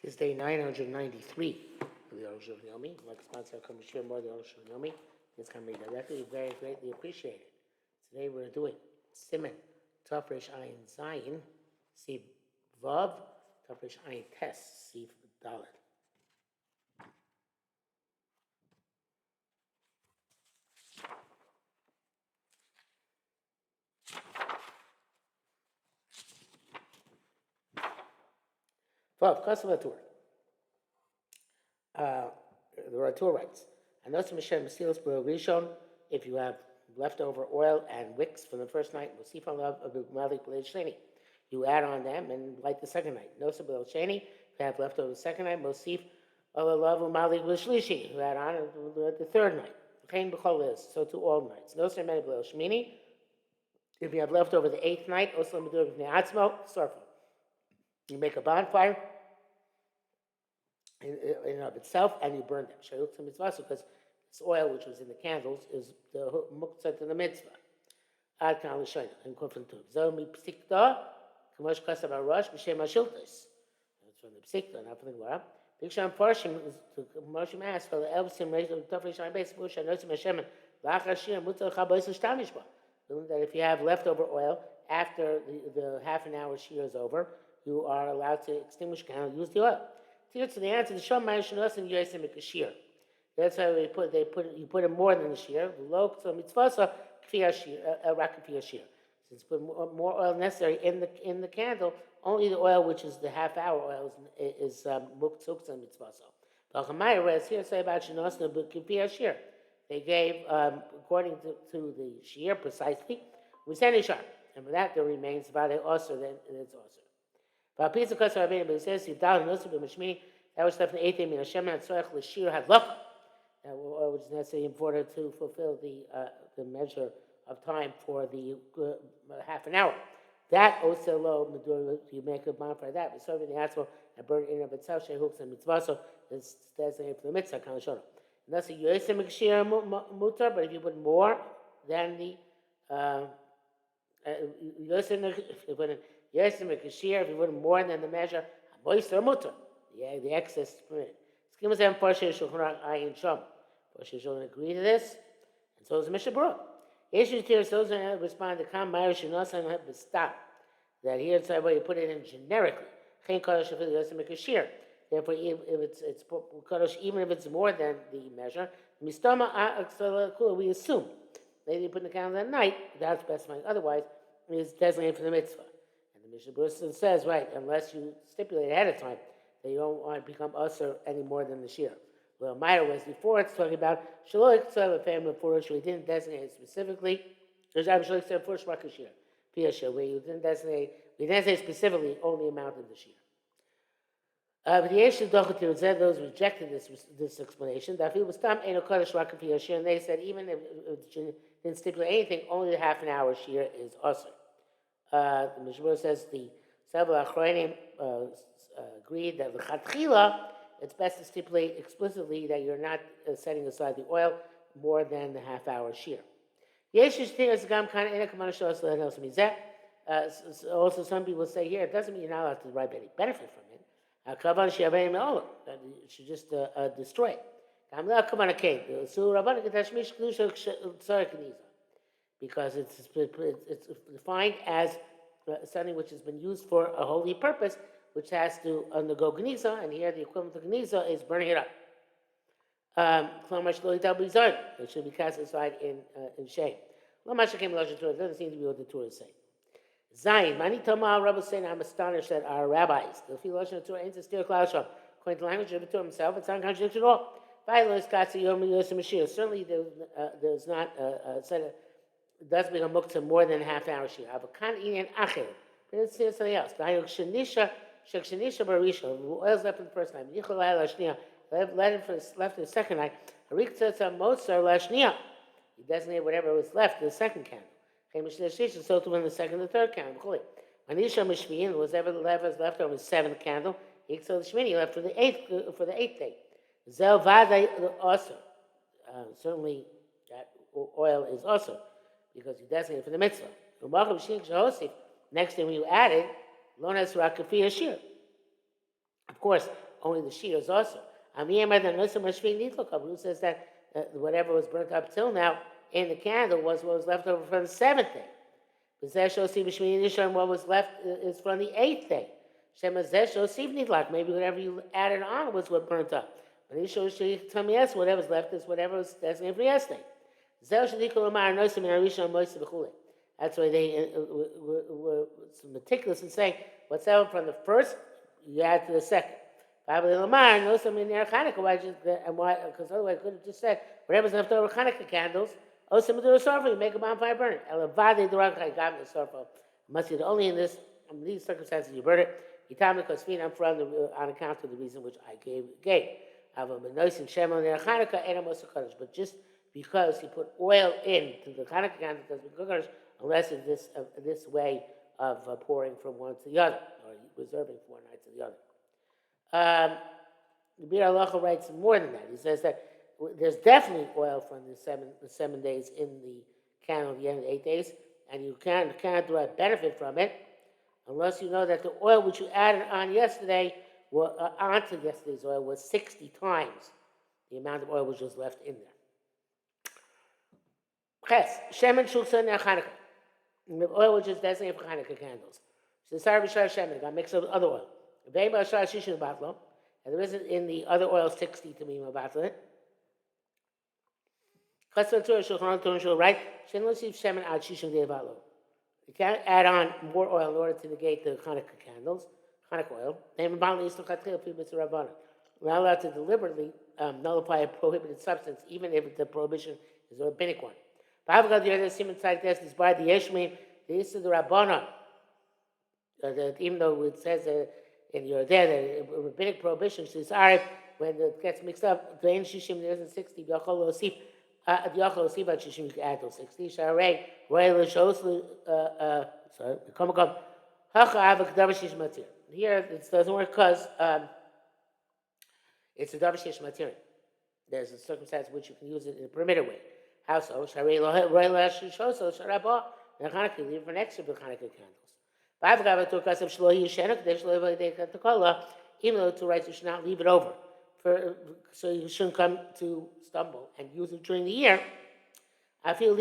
Is day 993 of the Arukh HaShulchan. Like sponsor, come to share more of the Arukh HaShulchan. It's coming directly. Very greatly appreciated. Today we're doing Siman, Tafresh Ayin Zayin, Siv Vav, Tafresh Ayin Tes, Siv Dalet. Vav, Kasavatur. The Ratur writes, Anosim Hashem Mesilas B'Ril Rishon, if you have leftover oil and wicks from the first night, Mosif Alav Malik B'Leil Sheni. You add on them and light the second night. Nosa B'Leil Sheni, if you have leftover the second night, Mosif Alav Malik B'Leil Shlishi. You add on the third night. Chain B'Chol is, so to all nights. Nosa Meni B'Leil Shmini, if you have leftover the eighth night, Oslam B'Dur B'Nei Atzmo, Sarfa. You make a bonfire in and of itself, and you burn them. Shayuk to mitzvah, because this oil which was in the candles is the muktzah to the mitzvah. Ad kan l'shoyna and kufin tu. Zo mi psikta k'mosh kasav harosh b'shem hashiltos. That's from the psikta, not from the Gemara. B'iksham farshim is to Moshe asked for the elvsim reis of tafresh ayin beis Moshe nosim Hashem la'achar shir mutzah chabois l'shtamish ba. That if you have leftover oil after the half an hour shir is over, you are allowed to extinguish candle, use the oil. To the answer, the Shom Ma'ashinos and Yosim Kashir. That's why you put it more than the shear. Below so mitzvah kfiyah shear, rakfiyah shear. Since put more oil necessary in the candle, only the oil which is the half hour oil is muktzuk and mitzvah. Balchamay, whereas here say about shinos and kfiyah shear, they gave according to the shear precisely. We send ishar, and with that there remains about it also. Then it's also. But a piece of custom it says you down also b'mishmini that was left in the 8th day min Hashem and tzorech l'shir hadlach, which is necessary in order to fulfill the measure of time for the half an hour. That also low medur you make a bonfire that, but serving the asphalt and burn in of itself shehooks and mitzvah, so it's designated for the mitzvah kind of shora. And that's a yosim kashir mutar, but if you put more than the yosim yes, if you put more than the measure, moist or mutter, the excess is permitted. Skimas have Parsha Shulchan Ayin Shom. Parsha Shulchan agree to this, and so is Mishnah Berurah. Yeshu Tir Sozan respond to Kam Meir Shinosan B'Stam. That here inside where you put it in generically. Chen Kadosh Shafil Yosem Kashir. Therefore, if it's Kadosh, even if it's more than the measure, Mistama Kula, we assume that you put in the calendar at night without specifying otherwise is designated for the mitzvah. Mishnah Berurah says, right, unless you stipulate ahead of time that you don't want to become usher any more than the shear. Well, Meir was before, it's talking about Shaloik Tzav, a family of Furush, we didn't designate it specifically. There's Shaloik Tzav, Furush Rakashir, Piyashir, where you didn't designate, we didn't say specifically only amount of the shear. But the Yeshiv Dochatir said those rejected this explanation. That it was Tam Eno Kodesh Rakashir, and they said even if it didn't stipulate anything, only the half an hour shear is usher. The Mishnah Berurah says the several Achronim agreed that l'chatchila it's best to stipulate explicitly that you're not setting aside the oil more than the half hour shear. Also, some people say here it doesn't mean you're not allowed to derive any benefit from it. That you should just destroy it. Because it's defined as something which has been used for a holy purpose, which has to undergo geniza, and here the equivalent of geniza is burning it up. It should be cast aside in shame. It doesn't seem to be what the Torah is saying. Zayin, many Tama rabbis say, I'm astonished that our rabbis, the Philosopher of the Torah, according to the language of the Torah himself, it's not contradiction at all. Certainly there's not it does become muktzah more than a half hour shear. Avakan inyan acher. But it's something else. The shenisha barisha. The oil's left in the first night. Yichol lashniya. Left in the second night. Harik tzatza motzar lashniya. You designate whatever was left in the second candle. So to in the second and third candle. Manisha mishviin was ever left over the seventh candle. Yichol shmini left for the eighth day. Zel vada also. Certainly that oil is also, because you designate for the mitzvah. Next thing when you add it, lonas rakafiyah shear. Of course, only the shear is also. Who says that whatever was burnt up till now in the candle was what was left over from the seventh day. What was left is from the eighth day. Maybe whatever you added on was what burnt up. But he shows you tell me yes, whatever's left is whatever was designated for yesterday. That's why they were meticulous in saying what's out from the first, you add to the second. Because otherwise I could have just said whatever's left over Hanukkah candles, you make a bonfire burn it. Must be only in these circumstances you burn it. I'm from on account of the reason which I gave. But just because you put oil into the Hanukkah candle doesn't be cookers unless it's this way of pouring from one to the other, or reserving from one night to the other. The Bir Halacha writes more than that. He says that there's definitely oil from the 7 days in the candle at the end of the 8 days, and you cannot derive benefit from it unless you know that the oil which you added on yesterday, onto yesterday's oil, was 60 times the amount of oil which was left in there. Ches, Shemen Shulchan Hanukkah. The oil which is designated for Hanukkah candles. So the Sar B'Shar Shemen, got mixed up with other oil. And there isn't in the other oil 60 to be mabatlo. Right? You can't add on more oil in order to negate the Hanukkah candles, Hanukkah oil. We're not allowed to deliberately nullify a prohibited substance, even if the prohibition is a rabbinic one. Is by the Yeshmin, the Issa the Rabbanon. Even though it says in your there, the rabbinic prohibition says, when it gets mixed up, there isn't 60, the Yachol Siva Shishim, you can add those 60. Sharay, Royal Shoslu, sorry, come. Hacha Avak Davashish Matir. Here, it doesn't work because it's a Davashish Matir. There's a circumstance in which you can use it in a permitted way. How so? Sharay Royal Shoslu, Sharabah, and Hanukkah, leave for next to the Hanukkah candles. Even though to write, you should not leave it over. So you shouldn't come to stumble and use it during the year. I feel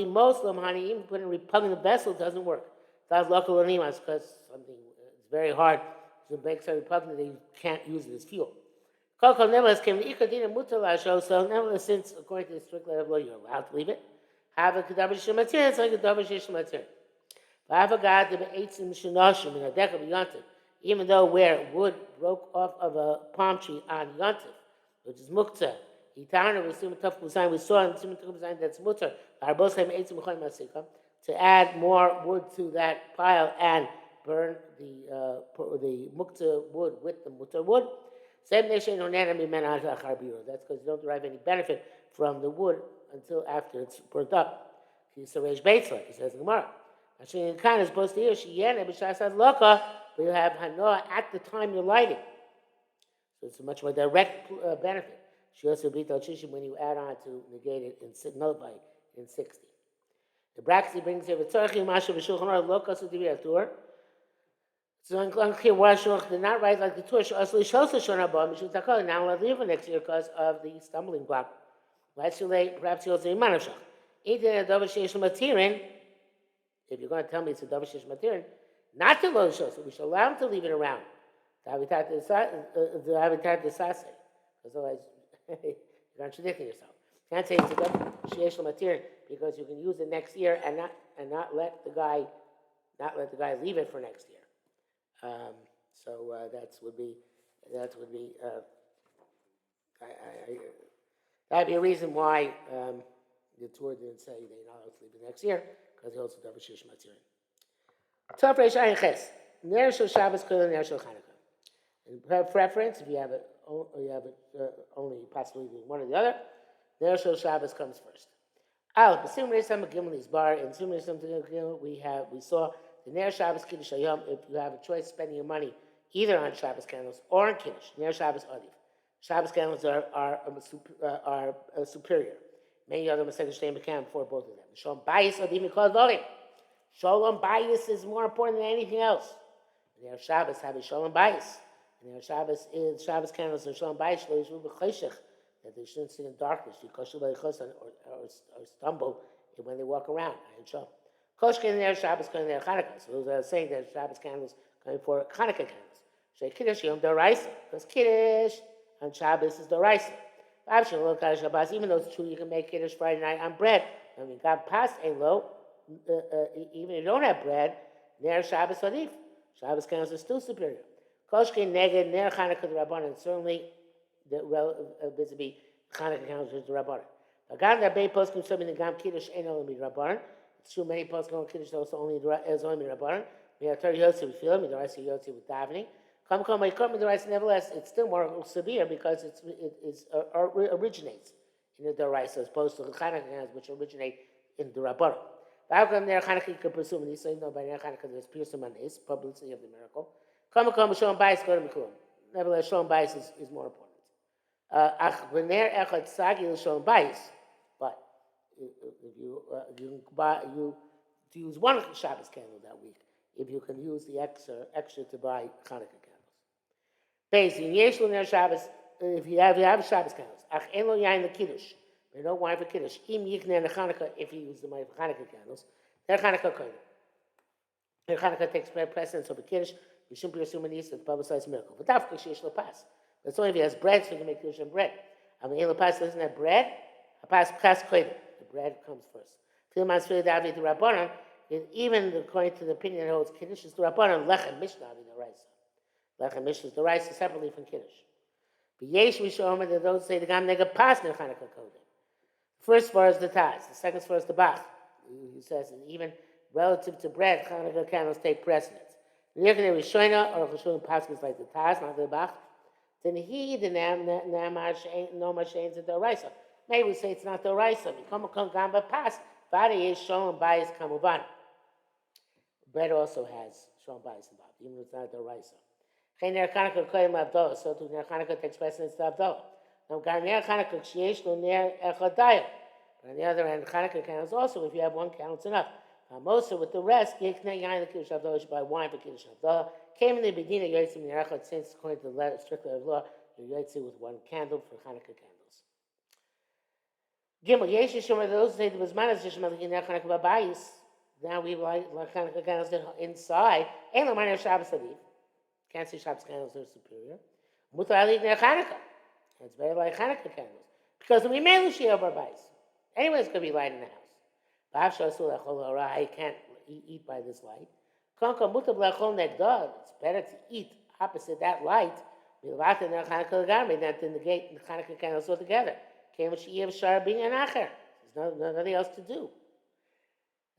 most honey, even putting a repugnant vessel doesn't work. That's local animals because something it's very hard to make so repugnant that you can't use it as fuel. Nevertheless, since according to the strict letter of law, you're allowed to leave it. Have a kadavish material, it's like a davish material. Even though where wood broke off of a palm tree on Yontif, which is muktzah, we saw in Simon that's mutter, to add more wood to that pile and burn the muktzah wood with the mutter wood. That's because you don't derive any benefit from the wood until after it's burnt up. He says in Gemara. Actually, kind is supposed to hear but you have hanoah at the time you're lighting. So it's a much more direct benefit. She also beat when you add on to negate it and nullify in 60. The Braxi brings here it's unclear why Shulchan did not write like the Torah. Now we'll leave for next year because of the stumbling block. Perhaps he also Imanashach. If you're going to tell me it's a davish material, not to lo shos, we should allow him to leave it around. The habitat desase, because otherwise you're contradicting yourself. You can't say it's a davish material because you can use it next year and not let the guy leave it for next year. That'd be a reason why the Torah didn't say they're not allowed to leave it next year. Because he also davish material. Tov Reish Ayin Ches. Ner Shel Shabbos Kol Ner Shel Chanukah. In preference, if you have it only possibly one or the other, Ner Shel Shabbos comes first. B'Sim Reisam Gimel Bar. In Sim Reisam Gimel, we saw the Ner Shabbos Kiddush Hayom. If you have a choice spending your money either on Shabbos candles or on Kiddush, Ner Shabbos Adiv. Shabbos candles are superior. Many other Masechet Shteim B'Kam for both of them. Shalom Bayis Adim Mikol Dorim. Shalom Bayis is more important than anything else. Their Shabbos have a Shalom Bayis. And their Shabbos candles are shown by that they shouldn't sit in darkness because or stumble when they walk around. Koshkin there Shabbos going there Hanukkah. So those are saying that Shabbos candles going for Hanukkah candles. Shay Kiddush Yom Doraisa, because Kiddush on Shabbos is Doraisa. Even though it's true you can make Kiddush Friday night on bread. I mean, God passed a low, even if you don't have bread, Ner Shabbos Adif. Shabbos candles are still superior. Koshkin Neged Ner Hanukkah the Rabbanan, certainly the vis-a-vis Hanukkah candles is the Rabbanan. Again, the Bay Post consuming the Gam Kiddush ain't only Rabbanan. It's true many posts go Kiddush also only as only Rabbanan. We have 30 Yotzi with Filim, the rice of Yotzi with davening. Nevertheless, it's still more severe because it originates in the Doraisa as opposed to the Chanukah candles, which originate in the Rabbanan. By there, Chanukah you can presume, and you say no by there Chanukah there's piercing on this publicity of the miracle. Shalom Bayis go to Mikulum. Nevertheless, Shalom Bayis is more important. Shalom Bayis, but if you use one Shabbos candle that week, if you can use the extra to buy Hanukkah candles. Basically, if you have Shabbos candles, there's no wine for Kiddush. If you use the wine for Hanukkah candles, they're Hanukkah candles. Their Hanukkah takes precedence over Kiddush. You shouldn't be assuming these as publicized miracle. But that's because Shesh Lapas. But it's only if he has bread, so you can make Kiddush and bread. I mean, Lapas doesn't have bread. Lapas Kas Kodim. The bread comes first. Filman Sfei David the Rabbanan. Even according to the opinion that holds Kiddush is the Rabbanan, Lechem Mishnah the Raisa. Lechem Mishnah is the Raisa separately from Kiddush. But Yesh Mishom, that those say the Gam Nega Pas in Chanukah Kodim. First for is the Taz, the second for is the Bach. He says, and even relative to bread, Chanukah candles take precedence. You're going to Rishoina or Chashul Paskins like the Taz, not the Bach. Then he, the Namar Shane's the Raisa. Maybe we say it's not the Raisa. Become a Gamba Pas. Body is Shalom Bayis Kamuban. Bread also has Shalom Bayis involved, even if it's not the Raisa. Ner Chanukah Koyim Avdolah, so to Ner Chanukah takes precedence to Avdolah. Now, Ner Chanukah Ksheyesh Lo Ner Echadayim. But on the other hand, Chanukah candles also, if you have one candle, it's enough. Most with the rest, Yekne Yain the Kiddush Avdolah, you should buy wine for Kiddush Avdolah. Came in the beginning, Yotzei Min Echad, since according to the strict letter of law, you're Yotzei with one candle for Chanukah candles. Gimel Yesh Yishom, those say there was manas Yishom Ner Chanukah Babayis. Now we light Chanukah candles inside. Ain't no minor Shabbos Adif. Can't see Shabbos candles are superior. Mutar Ali Ner Chanukah. It's better like Chanukah candles because we may lose Shia Barbayis. Anyway, it's going to be light in the house. I can't eat by this light. It's better to eat opposite that light than to negate the Chanukah candles altogether. There's nothing else to do.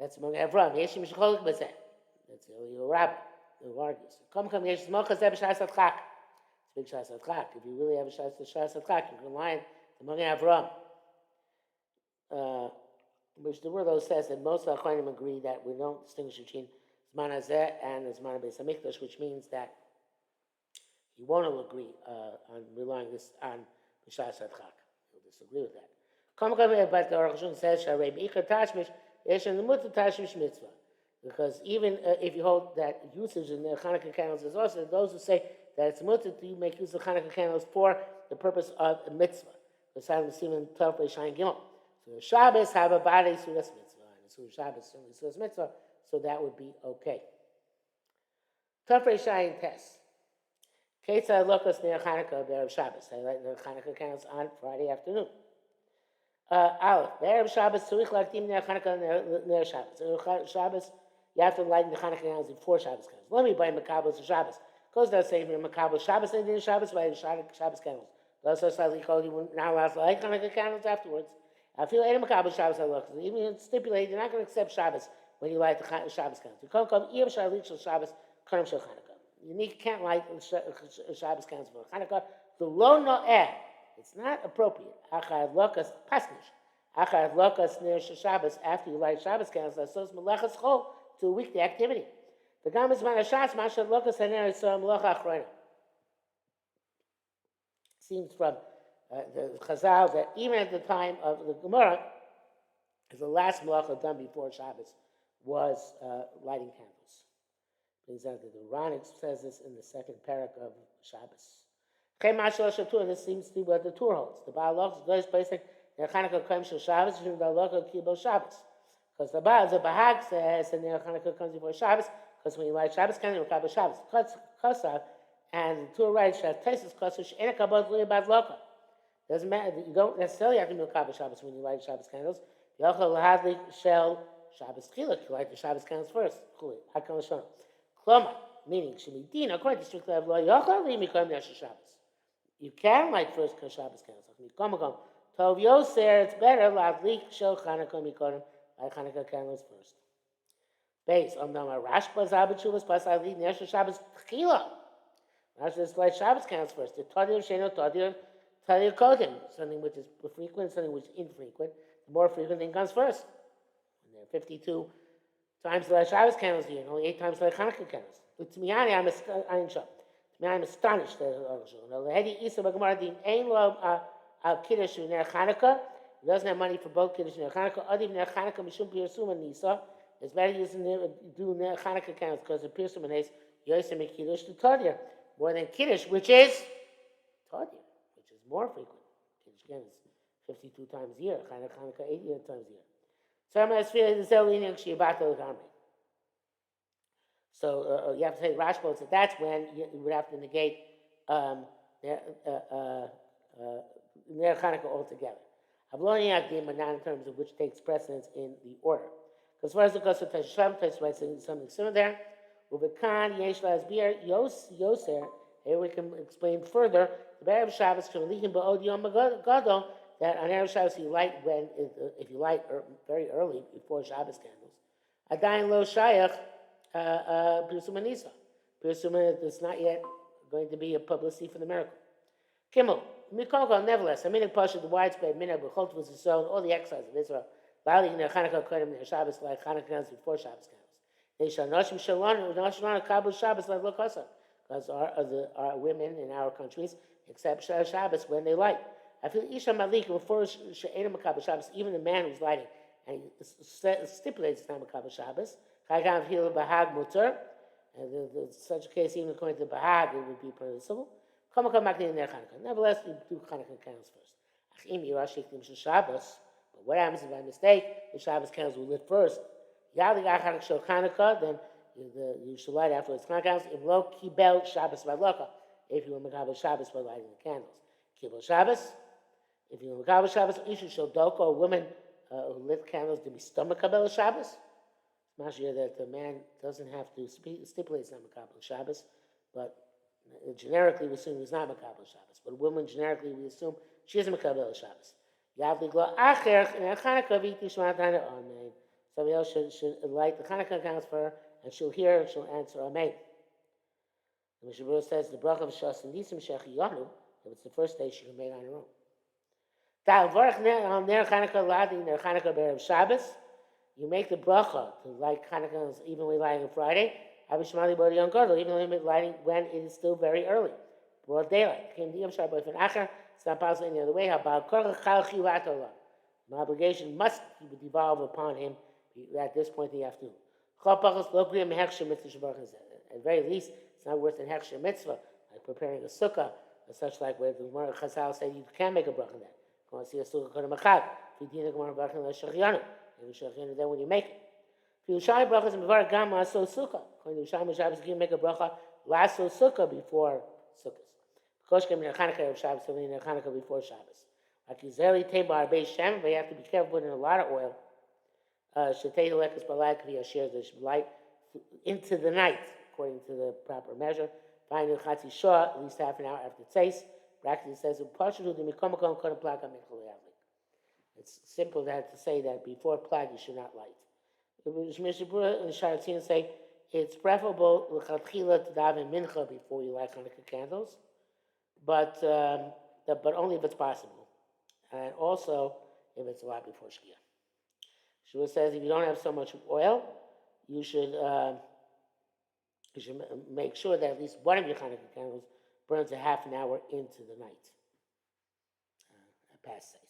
That's among Avram. That's the only rabbi who argues. It's big shas atchak. If you really have a shas atchak, you can lie among Avram. Which the word says that most of the Kohanim agree that we don't distinguish between Zman Hazeh and Zman Beis Hamikdash, which means that you won't all agree on relying this on the Shas Adchak. You'll disagree with that. But the Arukh HaShulchan says Sharei B'ikar Tashmish Yesh and the Mutter Tashmish Mitzvah, because even if you hold that usage in the Chanukah candles is also those who say that it's mutter to make use of Chanukah candles for the purpose of a mitzvah. The Saddam Simon 12 Reishayin Gimel. So the Shabbos have a body Sudas Mitzvah, and so Shabbos certainly Sudas Mitzvah, so that would be okay. Tafrei Shayin Tess. Ketzah Lokas near Chanukah, Be'erev Shabbos. I light the Chanukah candles on Friday afternoon. Aleph, Be'erev Shabbos, Tzurich Lakdim near Chanukah near Shabbos. Shabbos, you have to light the Chanukah candles before Shabbos candles. Let me buy Makabos or Shabbos. Goes without saying from Makabos Shabbos and then Shabbos by Shabbos candles. Those are slightly cold. You will not allow to light Chanukah candles afterwards. I feel any Makabos Shabbos halachas. Even stipulate you're not going to accept Shabbos when you light the Shabbos candles. You can't come Erev Shabbos Karam Shel Chanukah. You can't light Shabbos candles for Chanukah. The lo no'eh. It's not appropriate. Achar lokas pasnish. Achar lokas near Shabbos after you light Shabbos candles. That's melachas chol to a weekday activity. The gam is manashas mashad lokas haner is melacha achrona. Seems from the Chazal that even at the time of the Gemara, the last melacha done before Shabbos was lighting candles. Brings out that the Ronick says this in the second parak of Shabbos. This seems to be what the Tur holds. The Baal Loch goes placing the Chanukah Kaim Shel Shabbos, and the Loch Kibo Shabbos. Because the Bahag says that the Chanukah comes before Shabbos, because when you light Shabbos, can you Kabbalah Shabbos? Kosav, and the Tur writes that Tesis Kosav She'ena Kabbalah Bad Locha. Doesn't matter. You don't necessarily have to do Kabbalah Shabbos when you light Shabbos candles. Yochel Lahadlik Shel Shabbos Chiluk. You light the Shabbos candles first. Hakal Shon. Kloma, meaning Shemidin, according to strict law of law, Yochel Limikam Nesha Shabbos. You can light first Shabbos candles. Tov Yoser, it's better Lahadlik Shel Chanukah Mikodim. Light Chanukah candles first. Base. Omnama Rashba Zabachuvas Pasal Li Nesha Shabbos Tchila. Rash says light Shabbos candles first. The Tadir Sheno Tadir Kodim, something which is frequent, something which is infrequent. The more frequent thing comes first. And there are 52 times the Shabbos candles here, and only 8 times the Chanukah candles. To me, I'm astonished that he doesn't have money for both Kiddush and Chanukah. Adiv Ner Chanukah Mishum Pirsum and Nisa. It's better using do Ner Chanukah candles because the Pirsum and Nisa Yosem and Kiddush to Tadir more than Kiddush, which is Tadir. More frequent. Kiddush again is 52 times a year. Chanukah 80 times a year. So you have to say Rashba, so that's when you would have to negate Ner Chanukah altogether. Avloniak Dim, but not in terms of which takes precedence in the order. Because as far as the Kosovo Teshuvah, Teshuvah writes something similar there. Ubekan Yesh Lasbir Yoser. Here we can explain further. The Erev Shabbos can lichin ba'od yom gadol that on Erev Shabbos you light if you light very early before Shabbos candles. Adayin lo shayach pirsum anisa. Pirsum is not yet going to be a publicity for the miracle. Kimmel mikol nevertheless. A minhag pasha the widespread minhag b'chol was sown all the exiles of Israel. Lighting their Chanukah kodim their Shabbos like Chanukah candles before Shabbos candles. They shall noshim shalon noshim kabul Shabbos like lo kosa. Because our women in our countries accept Shabbos when they light. I feel Isha Malik before She'ena Makabel Shabbos, even the man who's lighting, and he stipulates time Makabel Shabbos. Chaygav Hila Bahag Mutter, and such a case, even according to Bahag, it would be permissible. Nevertheless, you do Chanukah candles first. Achim Yirashiknim Shabbos, but what happens if by mistake the Shabbos candles were lit first? Yali Achak Shel Chanukah, then you should light afterwards. If lo kibel Shabbos v'locha, if you were makabel Shabbos by lighting the candles. Kibel Shabbos, if you were makabel Shabbos, isha shel doko, a woman who lit candles to be stomach kabel Shabbos. It's not that the man doesn't have to stipulate it's not makabel Shabbos, but generically we assume he's not makabel Shabbos. But a woman generically we assume she is makabel Shabbos. Yavli glo acher and Chanukah v'tishmat hana amen. Somebody else should light the Chanukah candles for her. And she'll hear and she'll answer Amen. The Mishabur says the bracha of Shas and Nisim Shechiyanu, if it's the first day she can make on her own. You make the bracha to light Chanukah evenly lighting on Friday, even though lighting when it is still very early, broad daylight. It's not possible any other way. My obligation must devolve upon him at this point in the afternoon. At the very least, it's not worse than Heksher Mitzvah, like preparing a sukkah, or such like where the Gemara Chazal said you can make a bracha on that. You want to see a sukkah kodem achad. If you did a Gemara bracha on Shechiyanu, then when you make it. If you Yerushalmi brachas and Mevar Gam Laso Sukkah, according to Yerushalmi Shabbos, you can make a bracha Laso Sukkah before Sukkahs. Because you can Chanukah of Shabbos, so you can Chanukah before Shabbos. Like Yizeli Tebar Beis Shem, but you have to be careful putting a lot of oil. Shetei lekas balai kvi asher they should light into the night according to the proper measure. Find chatzi shah at least half an hour after tzeis. Practically says it's simple to say that before plag you should not light. Mishabura and Sharatzin say it's preferable l'chatchila to daven mincha before you light Chanukah candles, but only if it's possible, and also if it's a lot before Shkia. Shua says if you don't have so much oil, you should make sure that at least one of your Chanukah candles burns a half an hour into the night. Past 6.